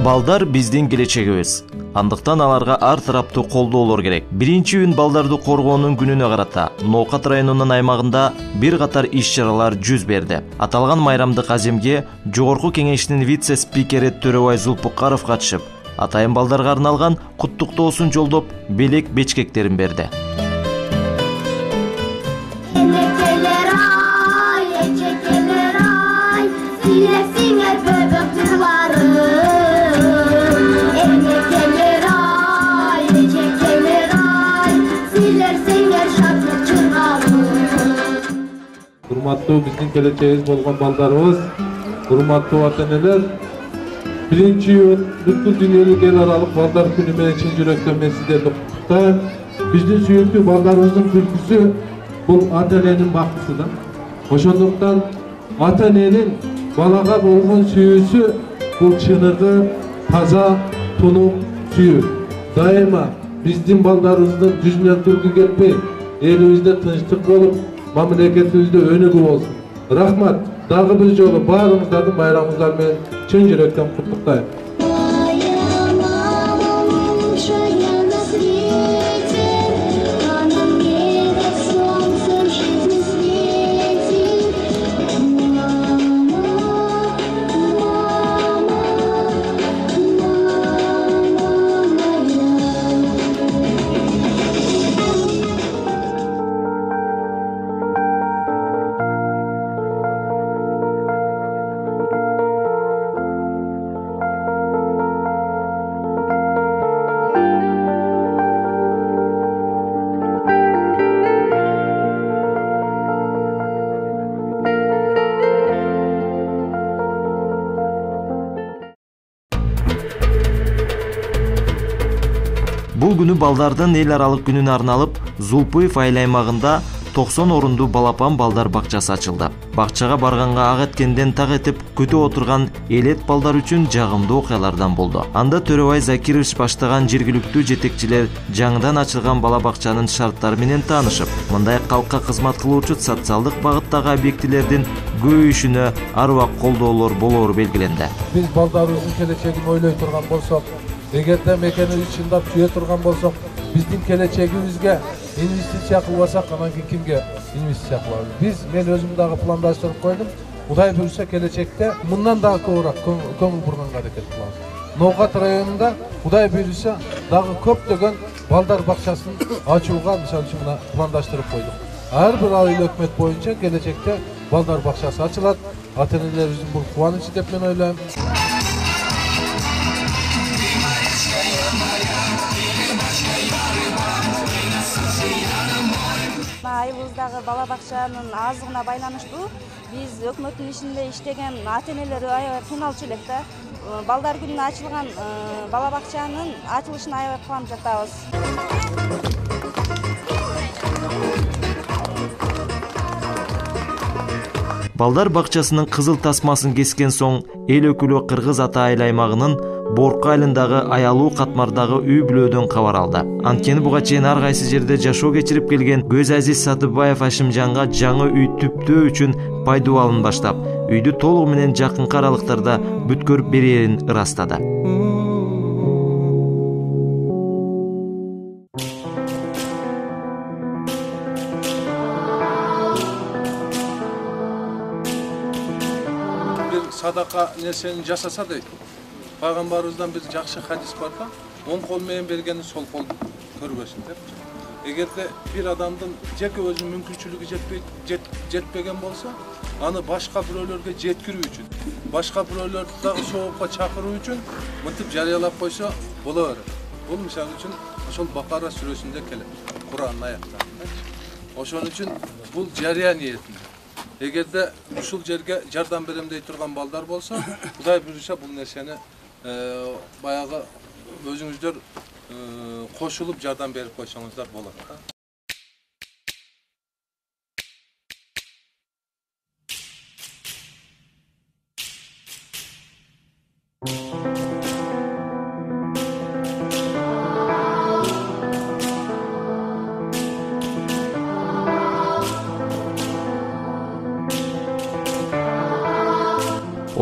Балдар биздин келечегибиз. Андыктан аларга ар тараптуу колдоолор керек. 1-июнь балдарды коргоонун күнүнө карата Ноокат районунун аймагында бир катар иш-чаралар жүз берди. Аталган майрамдык аземге Жогорку кеңештин вице-спикери Төрөбай Зулпукаров катышып, атайын балдарга арналган куттуктоосун жолдоп, белек бечкектерин берди. Урматтуу биздин келечегибиз болгон балдарыбыз, урматтуу ата-энелер, 1-июнь бүткүл дүйнөлүк эл аралык балдар күнү менен чын жүрөктөн мен сиздерди куттуктайм. Биздин сүйүктүү балдарыбыздын күлкүсү бул ата-эненин бактысы да. Ошондуктан ата-эненин балага болгон сүйүүсү бул чыныгы, таза, тунук сүйүү. Дайыма биздин балдарыбыздын жүзүнөн күлкү кетпей, элибизде тынчтык болуп, мамлекетибизде өнүгүү болсун. Рахмат. Дагы бир жолу баарыңыздардын байрамыңыздар менен чын жүрөктөн куттуктайм. Бул күнү балдардын эл аралык күнүнө арналып, Зулпуев айыл аймагында 90 орундуу балапан балдар бакчасы ачылды. Бакчага барганга ак эткенден так этип күтүп отурган элет балдар үчүн жагымдуу окуялардан болду. Анда Төрөбай Закирович баштаган жергиликтүү жетекчилер жаңыдан ачылган бала бакчанын шарттары менен таанышып, мындай калкка кызмат кылуучу социалдык багыттагы объектилердин көбөйүшүнө ар убак колдоолор болоору белгиленди. Биз балдарыбыздын келечегин ойлой турган болсок, эгерде мекени чындап сүйө турган болсок, биздин келечегибизге инвестиция кылбасак, анан кимге инвестиция кылабыз? Мен өзүм дагы пландаштырып койдум. Кудай буйрса келечекте мындан дагы көбүрөөк көңүл бурганга аракет кылабыз. Ноокат районунда Кудай буйрса дагы көптөгөн балдар бакчасын ачууга мисалы үчүн мына пландаштырып койдук. Ар бир айыл өкмөт боюнча келечекте балдар бакчасы ачылат. Ата-энелерибиздин бул кубанычы деп мен ойлойм. Айылыбыздагы бала бакчанын аздыгына байланыштуу биз өкмөттүн ишинде иштеген ата-энелер аябай кыйналчу элек да. Балдар күнүнө ачылган бала бакчанын ачылышына аябай кубанып жатабыз. Балдар бакчасынын кызыл тасмасын кескен соң эл өкүлү Кыргыз Ата айыл аймагынын Борку айылындагы аялуу катмардагы үй бүлөөдөн кабар алды. Анткени буга чейин ар кайсы жерде жашоо кечирип келген Көз Азиз Сатыбаев Ашимжанга жаңы үй түптөө үчүн пайдубалын баштап, үйдү толугу менен жакынкы аралыктарда бүткөрүп берерин ырастады. Садака нерсени жасаса дейт. Пайгамбарыбыздан бир жакшы хадис бар да, оң кол менен бергени сол кол көрбөсүн деп. Эгерде бир адамдын жеке өзүнүн мүмкүнчүлүгү жетпеген болсо, аны башка бирөөлөргө жеткирүү үчүн, башка бирөөлөрдү дагы соопко чакыруу үчүн мынтип жарыялап койсо боло берет. Бул мисалы үчүн ошол Бакара сүрөсүндө келет, Куранын аяттарында. Ошон үчүн бул жарыя ниетинде. Эгерде ушул жерге жардам берем дей турган балдар болсо, Кудай буйрса бул нерсени баягы өзүңүздөр кошулуп жардам берип койсоңуздар болот.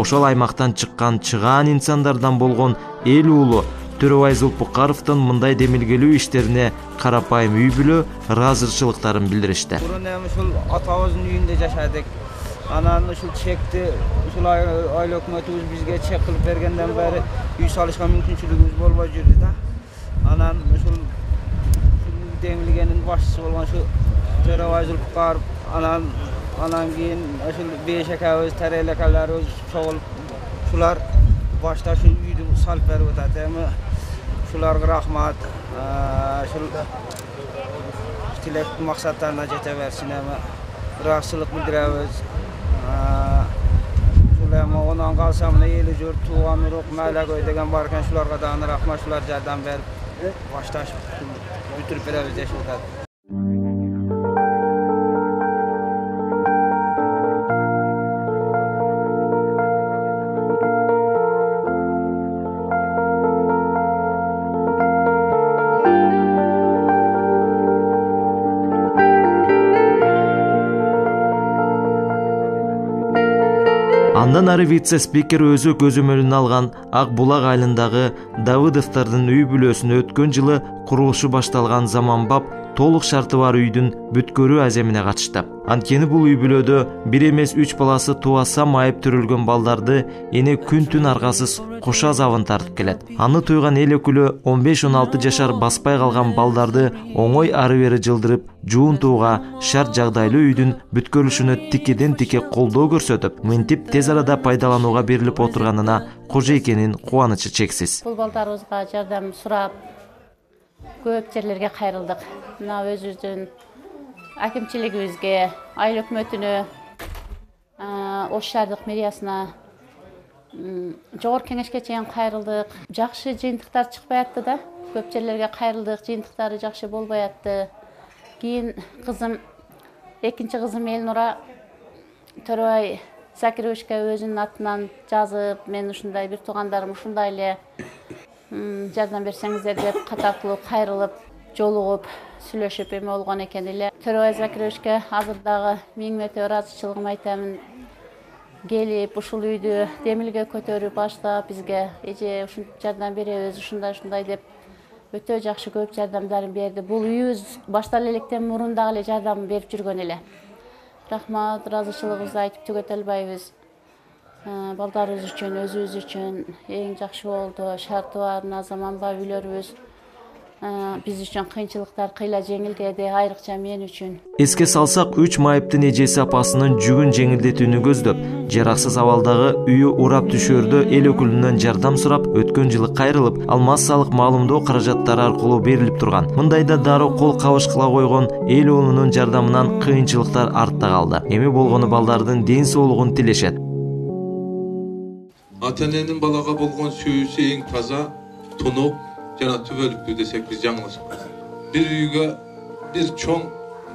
Ошол аймактан чыккан чыгаан инсандардан болгон эл уулу Төрөбай Зулпукаровдун мындай демилгелүү иштерине карапайым үй бүлө ыраазычылыктарын билдиришти. Burun hem uşul atabızın üyünde yaşadık. Anan uşul çekti, uşul aile hükümetimiz bizge çek kılıp vergenden beri üy salışma mümkünçülüğümüz bolma жүрдü da. Anan uşul demilgenin başçısı olan şu Төрөбай Зулпукаров, anan keyin uşul beş akabız, tereylekallarımız çoğul, şular başta şu üydü salip verip ötedi. Şularga rahmat, şul tilek maksatlarına jete bersin ama rahatsızlık bildiremiz. Şular ondan kalsam ne eli jurt, tuğan uruk, Mağlaköy degen barken şularga da rahmat, şular jardam berip başta bütürüp beremiz de şurada. Андан ары вице-спикер өзү көзөмөлүнө алган Ак Булак айылындагы Давыдовдордун үй бүлөсүнө өткөн жылы курулушу башталган заманбап толук шарты бар үйдүн бүткөрүү аземине катышты. Анткени бул үй бүлөдө бир эмес 3 баласы туаса майып төрөлгөн балдарды эне күн-түн аргасыз кош азабын тартып келет. Аны туйган эл өкүлү 15-16 жашар баспай калган балдарды оңой ары бери жылдырып, жуунтууга шарт жагдайлуу үйдүн бүткөрүлүшүнө тикеден-тике колдоо көрсөтүп, мынтип тез арада пайдаланууга берилип отурганына кожойкенин кубанычы чексиз. Бул балдарыбызга жардам сурап, көп жерлерге кайрылдык. Мына өзүбүздүн акимчилигибизге, айыл өкмөтүнө, Ош шаардык мэриясына, жогорку кеңешке чейин кайрылдык. Жакшы жыйынтыктар чыкпай атты да. Көп жерлерге кайрылдык, жыйынтыктары жакшы болбой атты. Кийин кызым, экинчи кызым Элнура Төрөбай Закировичке өзүнүн атынан жазып, мен ушундай бир туугандарым ушундай эле жардам берсеңиздер деп катартылуу кайрылып, жолугуп, сүйлөшүп эме болгон экен эле. Төрөбай Закировичке азыр дагы миң мәртебе ыраазычылыгымды айтамын. Келип, ушул үйдү демилге көтөрүп баштап, бизге эже ушун жардам беребиз, ушундай деп өтө жакшы көп жардамдарын берди. Бул үйүбүз баштала электен мурун дагы эле жардам берип жүргөн эле. Рахмат, ыраазычылыгыбызды айтып түгөтө албайбыз. Балдарыбыз үчүн, өзүбүз үчүн эң жакшы болду. Шарты бар, мына заманбап үйлөрүбүз биз үчүн кыйынчылыктар кыйла жеңилдеди, айрыкча мен үчүн. Эске салсак, 3 майыптын эжеси апасынын жүгүн жеңилдетүүнү көздөп, жараксыз абалдагы үйү урап түшөрдө эл өкүлүнөн жардам сурап, өткөн жылы кайрылып, ал массалык маалымдоо каражаттары аркылуу берилип турган. Мындайда дароо кол кабышкыла койгон эл уулунун жардамынан кыйынчылыктар артта калды. Эми болгону балдардын ден соолугун тилешет. Ата-эненин балага болгон сүйүүсү эң таза, тунук жана түбөлүктүү десек биз жаңылышпайбыз. Бир үйгө бир чоң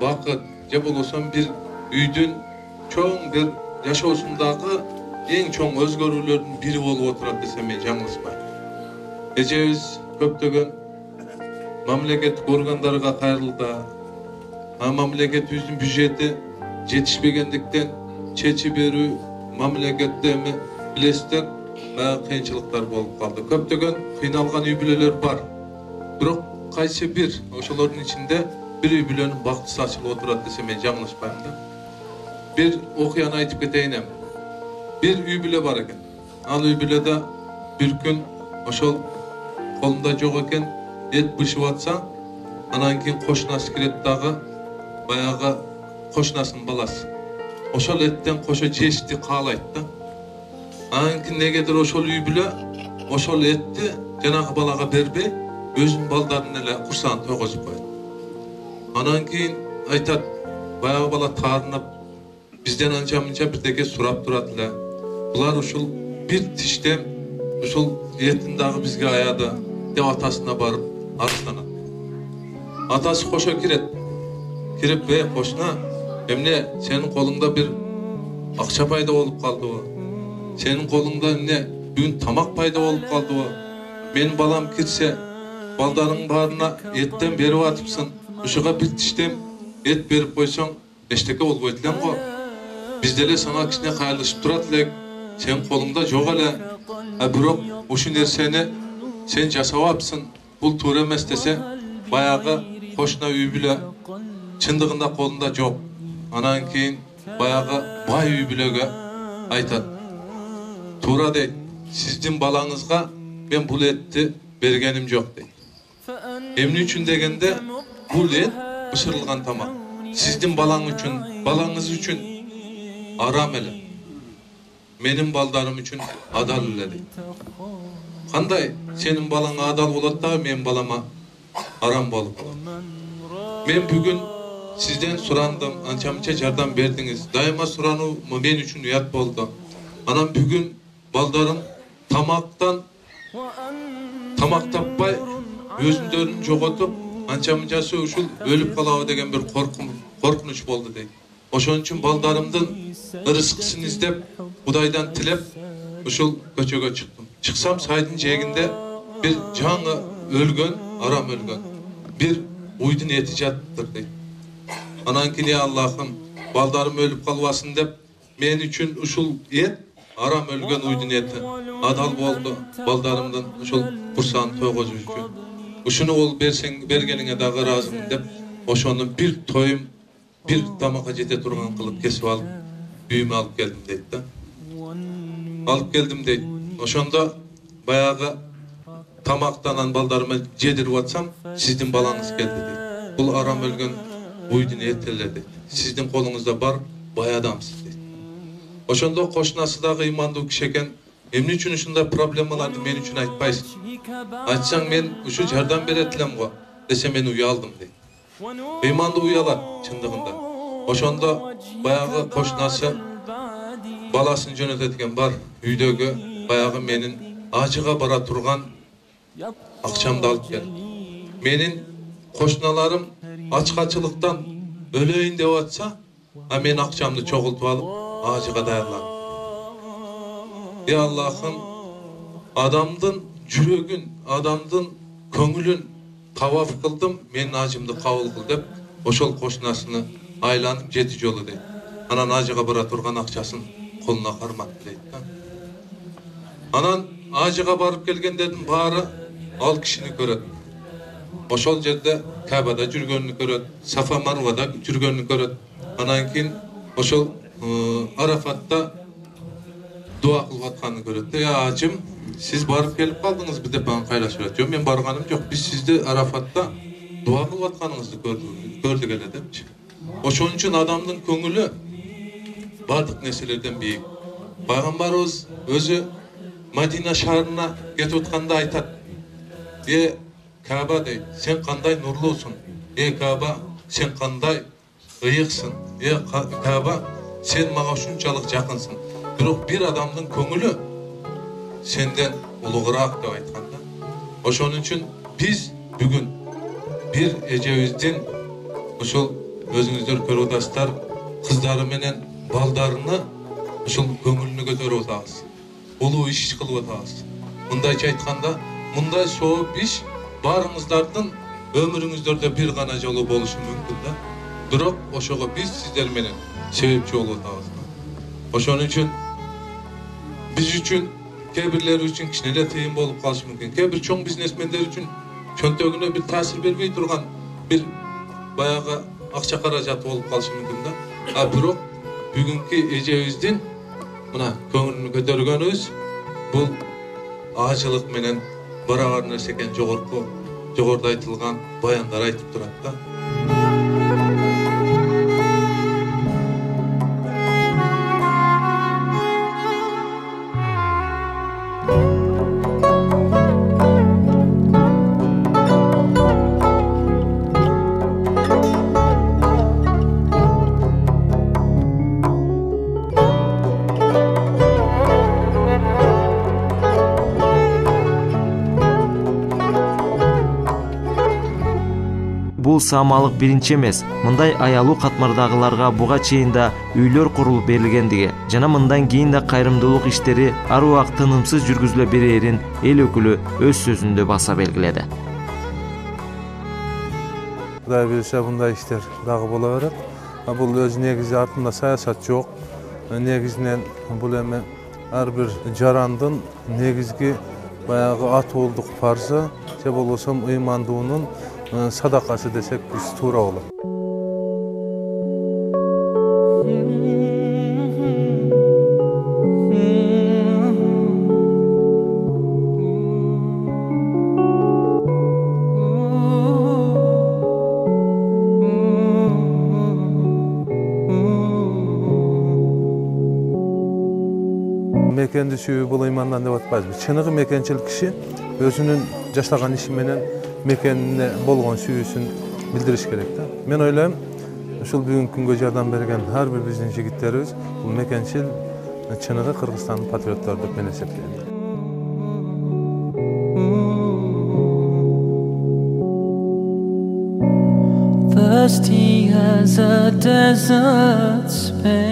бакыт же болбосо бир үйдүн чоң бир жашоосундагы эң чоң өзгөрүүлөрдүн бири болуп отурат десем мен жаңылышпайм. Эжебиз көптөгөн мамлекеттик органдарга кайрылды. Мамлекетибиздин бюджети жетишпегендиктен чечи берүү мамлекетте эми билесиздер кыйынчылыктар болуп калды. Көптөгөн кыйналган үй бүлөлөр бар. Бирок кайсы бир ошолордун ичинде бир үй бүлөнүн бактысы ачылып отурат десем мен жаңылышпайм да. Бир окуяны айтып кетейин. Бир үй бүлө бар экен. Ал үй бүлөдө бир күн ошол колунда жок экен, эт бышып атса, анан кийин кошунасы кирет дагы, баягы кошунасынын баласы. Ошол эттен кошо жешти каалайт да. Анан кийин негедир ошол үй бүлө ошол этти жанагы балага бербей, өзүнүн балдарын эле курсагын тойгозуп коет. Анан кийин айтат, баягы бала таарынып, бизден анча-мынча бирдеке сурап турат эле. Булар ушул бир тиштем ушул этин дагы бизге аяды деп атасына барып арызданат. Атасы кошо кирет. Кирип, кошуна, эмне сенин колуңда бир акча пайда болуп калдыбы? Senin kolunda ne? Bugün tamak payda olup kaldı o. Benim balam kirse, baldarın barına etten berip atıpsın. Uşuğa bir tiştem et berip koysan, eşteke ol koydulan o. Bizdele sana kişine kayılışıp durat lek. Senin kolunda yok hele. Bürok, uşu nerseni sen жасабапсың, бұл тура емес десе, баяғы қошна үй біле чындығында қолында жоқ. Анан кейін баяғы бай үй білеге айтады. Тура дейді, сіздің балаңызға мен бұл етті бергенім жоқ дейді. Emni üçün degende бұл ет пышырылған тамақ. Сіздің балаңыз үшін арам эле. Менің балдарым үшін адал эле дейді. Қандай сенің балаңа адал болады да, мен балама арам болып болады. Мен бүгін сізден сұрандым, анча-мынча жардам бердіңіз. Дайыма сұрану мен үшін ұят болды. Анан бүгін балдарым тамақ таппай, өзүндөрүн жоготуп, анча-мынчасы ушул өлүп калабы деген bir коркунуч болду дейт. Ошон үчүн балдарымдын ырыскысын издеп, Кудайдан тилеп, ушул көчөгө чыктым. Чыксам сайдын жээгинде bir жаңы өлгөн, арам өлгөн, bir уйдун эти жатыптыр дейт. Анан кийин Аллахым, балдарым өлүп калбасын деп, мен үчүн ушул эт арам өлгөн уйдун эти адал болду. Балдарымдын ушул курсаын тойгозуу үчүн. Ушуну ол бергениңе дагы ыраазымын деп, ошону bir тоюм, bir тамакка жете турган кылып кесип алып, үйүмө алып келдим дейт да. Алып келдим дейт. Ошондо баягы тамактанан балдарыма жедирип атсам, сиздин балаңыз келди дейт. Бул арам өлгөн уйдун эти эле дейт. Сиздин колуңузда бар, бай адамсыз дейт. Ошондо кошунасы дагы ыймандуу киши экен. Эмне үчүн ушундай проблемаларды мен үчүн айтпайсың? Айтсаң мен ушу жардам берет элем го, десе мен уялдым дейт. Ыймандуу уялат чындыгында. Ошондо баягы кошунасы баласын жөнөтөт экен, бар үйдөгү баягы менин ажыга бара турган акчамды алып кел. Менин кошуналарым ачкачылыктан өлөйүн деп атса, а мен акчамды чогултуп алып ажыга даярладым. Ya Allah'ım, adamdın жүрөгүн, adamdın көңүлүн таваф кылдым, менин ажымды кабыл кыл деп, ошол кошунасыны айланып 7 жолу дейт. Анан ажыга бара турган акчасын колуна карматты дейт. Анан ажыга барып келгендердин баары ал кишини көрөт. Ошол жерде Кабада жүргөнүн көрөт, Сафа Марвада жүргөнүн көрөт. Анан кийин ошол Арафатта дуа кылып атканын көрөт. Ya ажым, siz барып келип калдыңыз би деп аны кайлашып атат. Жок, мен барганым жок. Биз сизди Арафатта дуа кылып атканыңызды көрдүк эле депчи. Ошон үчүн адамдын көңүлү бардык нерселерден бийик. Пайгамбарыбыз өзү Мадина шаарына кетип атканда айтат. Каба дейт, сен кандай нурлуусуң? Каба, сен кандай ыйыксың? Каба, сен мага ушунчалык жакынсың. Бирок bir адамдын көңүлү сенден улугураак деп айтканда. Ошон үчүн биз бүгүн bir эжебиздин ушул өзүңүздөр көрүп атасыздар, кыздары менен балдарыны ушул көңүлүнө көтөрүп атабыз. Улуу иш кылып атабыз. Мындайча айтканда, мындай сооп иш барыңыздардын өмүрүңүздөрдө bir гана жолу болушу мүмкүн да. Бирок ошого биз сиздер менен себепчи болуп атабыз. Ошон үчүн биз үчүн, кээ-бирлери үчүн кичине эле тыйын болуп калышы мүмкүн. Кээ-бир чоң бизнесмендер үчүн чөнтөгүнө bir таасир бербей турган bir баягы акча каражаты болуп калышы мүмкүн да. А бирок бүгүнкү эжебиздин мына көңүлүн көтөргөнүбүз бул ажылык менен барабар нерсе экен. Жогоруда айтылган баяндар айтып турат да. Бул саамалык биринчи эмес. Мындай аялуу катмардагыларга буга чейин да үйлөр курулуп берилгендиги жана мындан кийин да кайрымдуулук иштери ар убакыт тынымсыз жүргүзүлө берерин эл өкүлү өз сөзүндө баса белгиледи. Кудай билсе мындай иштер дагы боло берет. Бул өз негизи артында саясат жок. Негизинен бул эми ар бир жарандын негизги баягы атуулдук парзы же болбосо ыймандуунун садакасы десек биз туура болот. Mekendi sүйүү бул ыймандан деп атпайбыз. Чыныгы мекенчил киши өзүнүн жашаган иши менен мекенине болгон сүйүүсүн билдириш керек да. Мен ойлойм, ушул бүгүнкү күнгө жардам берген ар бир биздин жигиттерибиз бул мекенчил чыныгы Кыргызстандын патриоттору деп мен эсептейм. Thirsty as a desert space.